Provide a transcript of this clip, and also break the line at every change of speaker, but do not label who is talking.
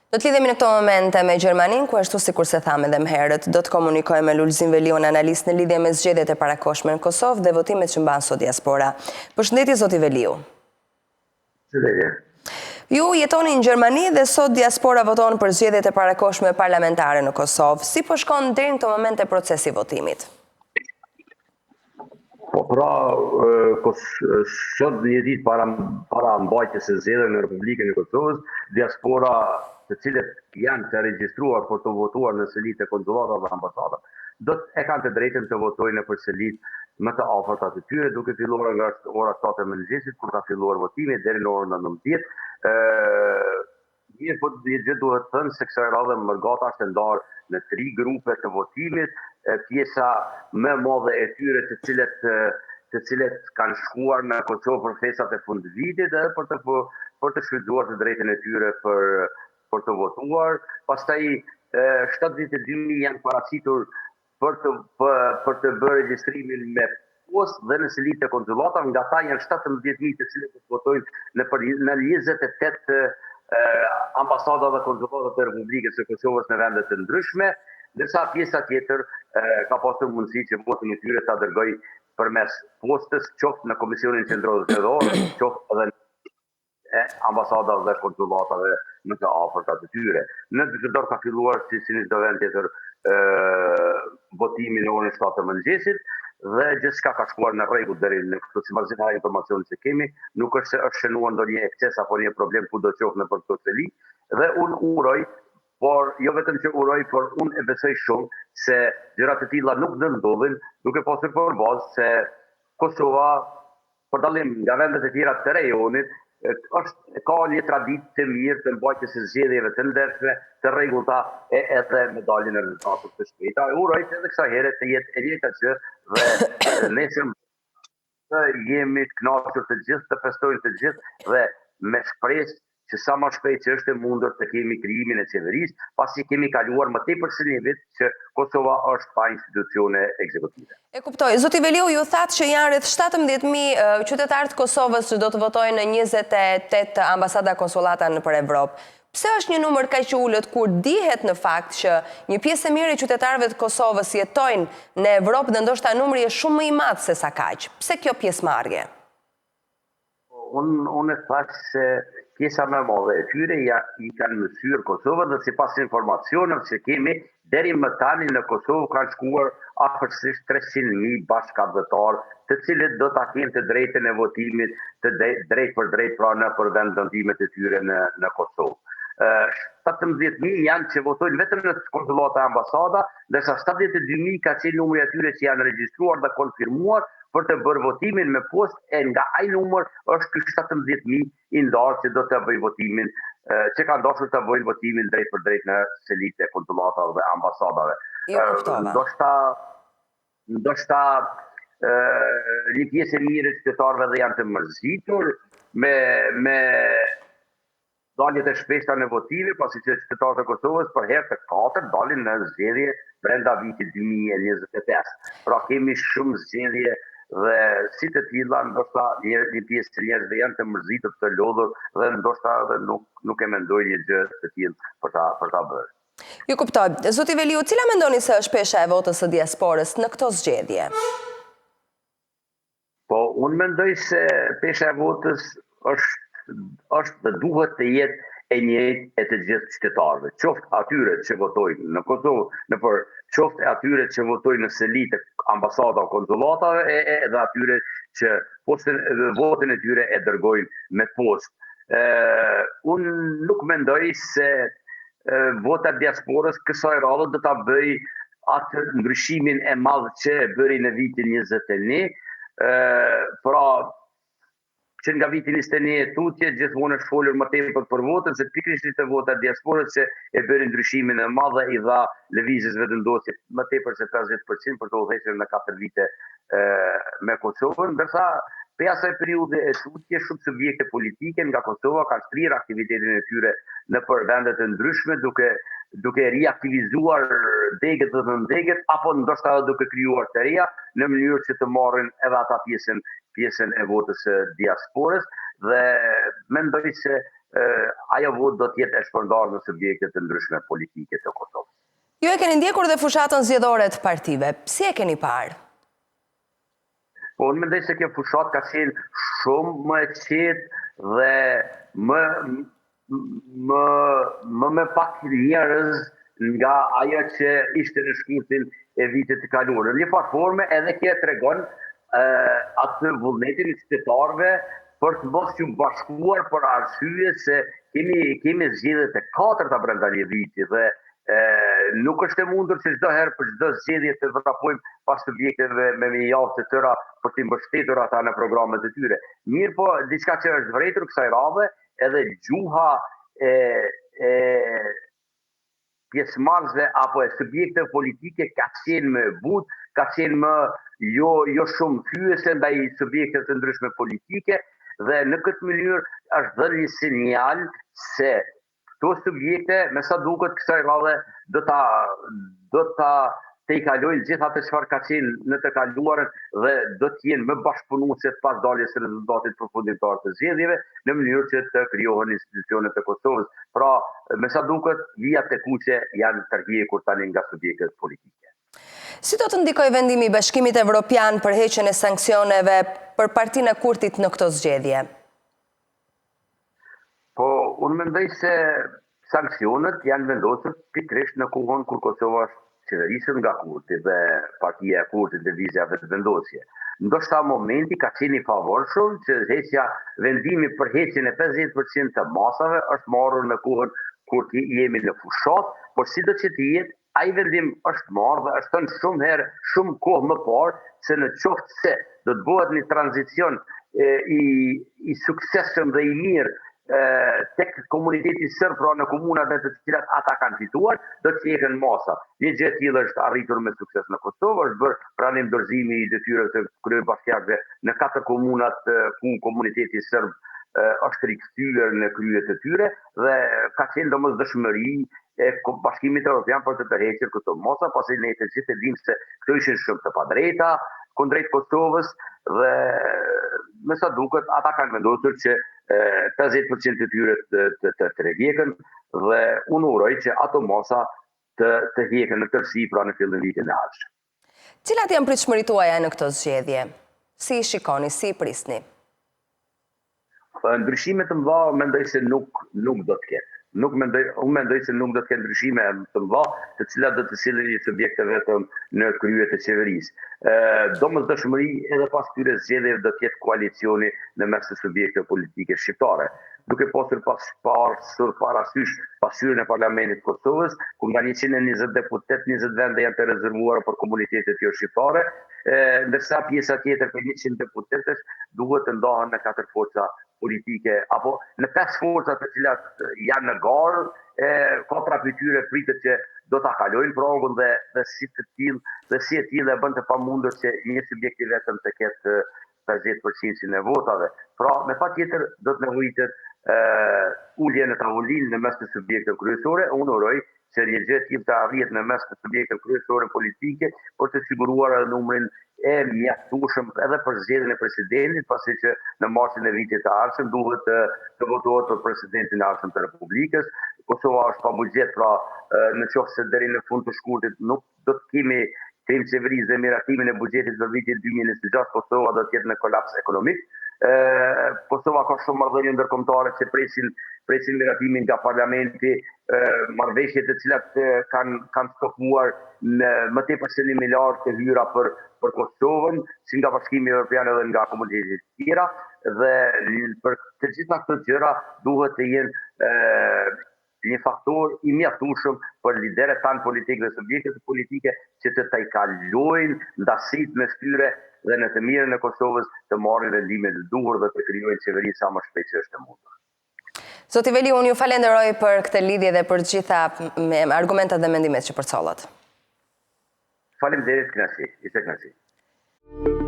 Do të lidhemi në këto momente me Gjermanin, ku ashtu sikur se thamë edhe më herët, do të komunikojmë me Lulzim Veliun, analist në lidhje me zgjedhjet e parakohshme në Kosovë dhe votimet që mban sot diaspora. Përshëndetje zoti Veliu.
Përshëndetje.
Ju jetoni në Gjermani dhe sot diaspora voton për zgjedhjet e parakohshme parlamentare në Kosovë. Si po shkon deri në këto momente procesi i votimit?
Po pra, sot një ditë para mbajtjes së zgjedhjeve në Republikën e Kosovës, diaspora të cilët janë të regjistruar për të votuar në selit e konsulatave dhe ambasadat, e kanë të drejtën të votojnë për selit më të afërta të tyre, duke filluar nga ora 7 e mëngjesit, kur ka filluar votimi deri në orën 19. Mirë, po gjithë duhet thënë se kësaj radhe mërgata është ndarë në 3 grupe të votimit, pjesa më e madhe e tyre të cilët kanë shkuar në Kosovë për festat e fundvitit dhe për të shfrytzuar të drejtën e tyre për të votuar. Pastaj 72.000 janë paraqitur për të bërë regjistrimin me post dhe në selit e konsulatave, nga ta janë 17.000 të cilët të votojnë në 28 ambasada dhe konsulatat të Republikës së Kosovës në vendet të ndryshme, ndërsa pjesa tjetër ka pasur mundësi që votin e tyre ta dërgoj përmes postës, qoftë në Komisionin Qendror Zgjedhor, qoftë edhe ambasadat dhe konsulatave në të afërta të tyre. Në Zgjedhor ka filluar si në çdo vend tjetër votimi në orën 7 të mëngjesit dhe gjithçka ka shkuar në rregull deri në këtë sipas informacionit që kemi, nuk është se është shënuar ndonjë ekces apo një problem kudo qoftë në këtë seli, dhe unë uroj, por jo vetëm që uroj, por unë e besoj shumë se gjërat e tilla nuk do ndodhin, duke pasur për bazë se Kosova, për dallim nga vendet e tjera të rajonit, ka një traditë të mirë të mbajtjes së zgjedhjeve të ndershme, të rregullta edhe me daljen e rezultateve të shpejta. Uroj edhe kësaj here të jetë e njëjta gjë dhe nesër të jemi të kënaqur të gjithë, të festojnë të gjithë dhe me shpresë që sa më shpejt që është e mundur të kemi krijimin e qeverisë, pasi kemi kaluar më tepër se një vit që Kosova është pa institucione ekzekutive.
E kuptoj. Zoti Veliu, ju thatë që janë rreth 17.000 qytetarë të Kosovës që do të votojnë në 28 ambasada konsulata nëpër Evropë. Pse është një numër kaq i ulët kur dihet në fakt që një pjesë e mirë e qytetarëve të Kosovës jetojnë në Evropë dhe ndoshta numri është shumë më i madh se sa kaq? Pse kjo pjesëmarrje?
Unë thash se pjesa më e madhe e tyre i kanë mësyer Kosovën dhe sipas informacioneve që kemi, deri më tani në Kosovë kanë shkuar afërsisht 300.000 bashkëdhëtar, të cilët do ta kenë të drejtën e votimit të drejt për drejt pra në për vendvendimet e tyre në Kosovë. 17.000 janë që votojnë vetëm në konsulata e ambasada, ndërsa 72.000 ka qenë numri atyre që janë regjistruar dhe konfirmuar për të bërë votimin me post, e nga ai numër është ky 17.000 i ndarë që do të bëjë votimin, që kanë dashur të bëjnë votimin drejt për drejt në selit e konsulatave dhe ambasadave. Ndoshta një pjesë e mirë e qytetarëve dhe janë të mërzitur me daljet e shpeshta në votime, pasi që qytetarët e Kosovës për herë të 4 dalin në zgjedhje brenda vitit 2025. Pra kemi shumë zgjedhje dhe si të tilla ndoshta një pjesë të njerëzve janë të mërzitur, të lodhur dhe ndoshta edhe nuk e mendojnë një gjë të tillë për ta bërë.
Ju kuptoj. Zoti Veliu, cila mendoni se është pesha e votës së diasporës në këto zgjedhje?
Po, unë mendoj se pesha e votës është dhe duhet të jetë e njëjtë e të gjithë qytetarëve, qoftë atyre që votojnë në Kosovë, qoftë atyre që votojnë në selit e ambasada o konsulatave edhe atyre që votin e tyre e dërgojnë me post. Unë nuk mendoj se vota diasporës kësaj radhe do ta bëj atë ndryshimin e madh që e bëri në vitin 21, pra që nga vitin 21 tutje gjithmonë është folur më tepër për votën, se pikërisht vota diasporës që e bëri ndryshimin e madh dhe i dha lëvizjes vendosje më tepër se 50% për të udhëhequr në 4 vite me Kosovën, ndërsa për asaj periudhe e tutje shumë subjekte politike nga Kosova kanë shprirë aktivitetin e tyre në për vendet të ndryshme, duke duke riaktivizuar degët dhe ndegët, apo ndoshta edhe duke krijuar të reja në mënyrë që të marrin edhe ata pjesën e votës së diasporës, dhe mendoj se ajo votë do të jetë e shpërndarë në subjekte të ndryshme politike të Kosovës.
Ju e keni ndjekur dhe fushatën zgjedhore të partive. Si e keni parë?
Po, unë mendoj se kjo fushat ka qenë shumë më e qetë dhe më pak njerëz nga ajo që ishte në shkurtin e vitit të kaluar. Në një farë forme edhe kjo tregon atë vullnetin e qytetarëve për të mos u bashkuar për arsye se kemi zgjedhjet e 4-ta brenda një viti dhe nuk është e mundur që çdo herë për çdo zgjedhje të vrapojmë pas subjekteve me javë të tëra për të mbështetur ata në programet e tyre. Mirë po, diçka që është vërejtur kësaj radhe, edhe gjuha e pjesëmarrësve apo e subjekteve politike ka qenë më e butë, ka qenë më jo shumë fyese ndaj subjekteve të ndryshme politike, dhe në këtë mënyrë është dhënë një sinjal se këto subjekte, me sa duket kësaj radhe, do ta te i kalojnë gjithë atë çfarë ka qenë në të kaluarën dhe do të jenë më bashkëpunuese pas daljes së rezultatit përfundimtar të zgjedhjeve në mënyrë që të krijohen institucionet e Kosovës. Pra, me sa duket, vijat e kuqe janë tërhequr tani nga subjektet politike.
Si do të ndikojë vendimi i Bashkimit Evropian për heqjen e sanksioneve për Partinë e Kurtit në këtë zgjedhje?
Po, unë mendoj se sanksionet janë vendosur pikërisht në kohën kur Kosova është qeverisur nga Kurti dhe Partia e Kurtit dhe vizja vetëvendosje. Ndoshta momenti ka qenë i favorshëm që vendimi për heqjen e 50% të masave është marrur në kohën kur jemi në fushat, por sido që të jetë, ai vendim është marrë dhe është thënë shumë herë, shumë kohë më parë, se në qoftë se do të bëhet një tranzicion i suksesshëm dhe i mirë tek komuniteti serb, pra në komunat të cilat ata kanë fituar, do të jeten masa. Një gjë e tillë është arritur me sukses në Kosovë, është bërë pranim dorëzimi i detyrave të kryebashkiakëve në 4 komunat ku komuniteti serb është rikthyer në krye të tyre dhe ka qenë domosdoshmëri e Bashkimit Evropian për të tërhequr këto masa, pasi ne të gjithë e dimë se këto ishin shumë të padrejta kundrejt Kosovës dhe me sa duket ata kanë vendosur që 50% të tyre të rrjedhën dhe unë uroj që ato masa të hiqen në tërësi pra në fillim vitit të ardhshëm.
Cilat janë pritshmëritë tuaja në këtë zgjedhje? Si i shikoni, si i prisni?
Ndryshime të mëdha mendoj se nuk do të ketë. Unë mendoj se nuk do të ketë ndryshime të mëdha, të cilat do të sillen një subjekt vetëm në krye të qeverisë. Domosdoshmëri edhe pas këtyre zgjedhjeve do të jetë koalicioni në mes të subjekteve politike shqiptare. Duke pasur parasysh pasqyrën e Parlamentit të Kosovës, ku nga 120 deputet, 20 vende janë të rezervuara për komunitetet jo shqiptare, ndërsa pjesa tjetër për 100 deputetësh duhet të ndahen në 4 forca politike, apo në 5 forca të cilat janë në garë, 4 prej tyre pritet që do ta kalojnë progun dhe si e tillë e bën të pamundur që një subjekt i vetëm të ketë 50% e votave. Pra, me patjetër do të nevojitet ulje në tavolinë në mes të subjekteve kryesore. Unë uroj që një gjë e tillë të arrihet në mes të subjekteve kryesore politike për të siguruar numrin e mjaftueshëm edhe për zgjedhjen e presidentit, pasi që në marsin e vitit të ardhshëm duhet të votohet për presidentin e ardhshëm të Republikës. Kosova është pa buxhet, pra në qoftë se deri në fund të shkurtit nuk do të kemi qeverisë dhe miratimin e buxhetit për vitin 2026, Kosova do të jetë në kolaps ekonomik. Kosova ka shumë marrëdhënie ndërkombëtare që presin miratimin nga parlamenti, marrëveshje të cilat kanë stokuar në më tepër se 1 miliard të hyra për Kosovën, si nga Bashkimi Evropian edhe nga komunitetet e tjera, dhe për të gjitha këto gjëra duhet të jenë një faktor i mjaftueshëm për liderët tanë politikë dhe subjektet politike që të tajkalojnë ndasitë mes tyre dhe në të mirën e Kosovës të marrin vendimet e duhur dhe të krijojnë qeveri sa më shpejt që është e mundur.
Zoti Veli, unë ju falenderoj për këtë lidhje dhe për gjitha argumentat dhe mendimet që përcollët.
Faleminderit, kënaqësi, ishte kënaqësi.